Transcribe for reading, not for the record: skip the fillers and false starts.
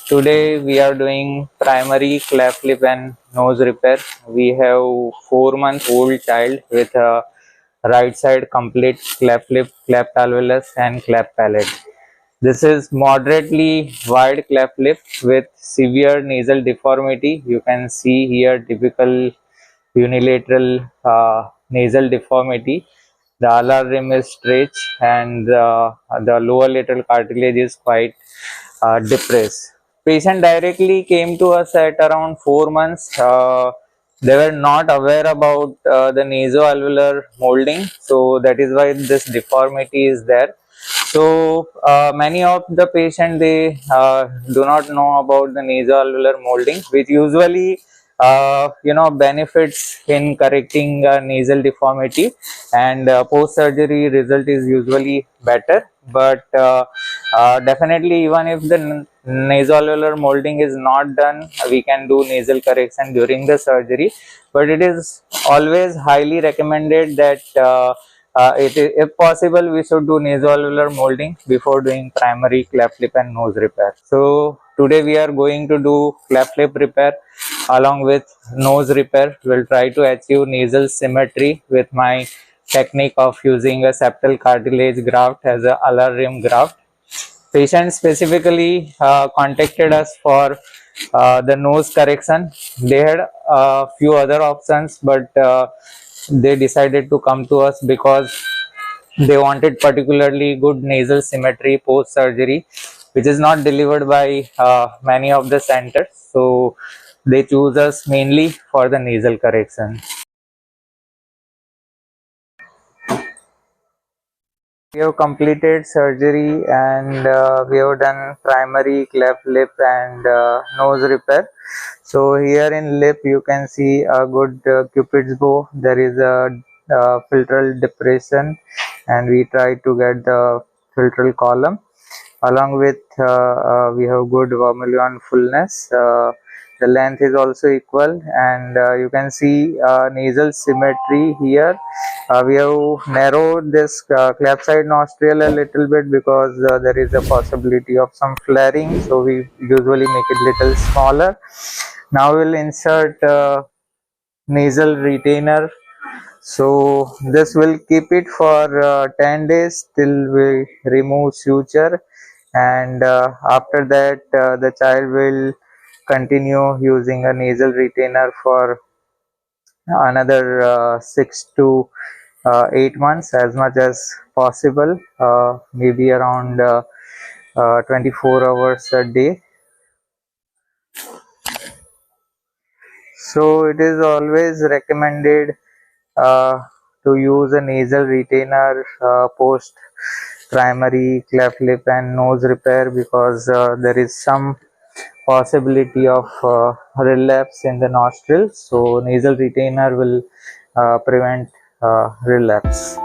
Today we are doing primary cleft lip and nose repair. We have 4-month old child with a right side complete cleft lip, cleft alveolus and cleft palate. This is moderately wide cleft lip with severe nasal deformity. You can see here typical unilateral nasal deformity. The alar rim is stretched and the lower lateral cartilage is quite depressed. Patient directly came to us at around 4 months. They were not aware about the nasoalveolar molding, so that is why this deformity is there. So many of the patient, they do not know about the nasoalveolar molding, which usually benefits in correcting nasal deformity, and post surgery result is usually better. But definitely, even if the nasoalveolar molding is not done, we can do nasal correction during the surgery, but it is always highly recommended that if possible, we should do nasoalveolar molding before doing primary cleft lip and nose repair. So today we are going to do cleft lip repair along with nose repair. We'll try to achieve nasal symmetry with my technique of using a septal cartilage graft as a alar rim graft. Patient specifically contacted us for the nose correction. They had a few other options, but they decided to come to us because they wanted particularly good nasal symmetry post surgery, which is not delivered by many of the centers. So they choose us mainly for the nasal correction. We have completed surgery and we have done primary cleft lip and nose repair. So here in lip you can see a good cupid's bow. There is a filtral depression and we try to get the filtral column. Along with we have good vermilion fullness. The length is also equal, and you can see nasal symmetry here. We have narrowed this cleft side nostril a little bit because there is a possibility of some flaring, so we usually make it little smaller. Now we'll insert nasal retainer. So this will keep it for 10 days till we remove suture, and after that the child will continue using a nasal retainer for another 6 to 8 months as much as possible, maybe around 24 hours a day. So it is always recommended uh, to use a nasal retainer post primary cleft lip and nose repair, because there is some possibility of relapse in the nostrils. So nasal retainer will prevent relapse.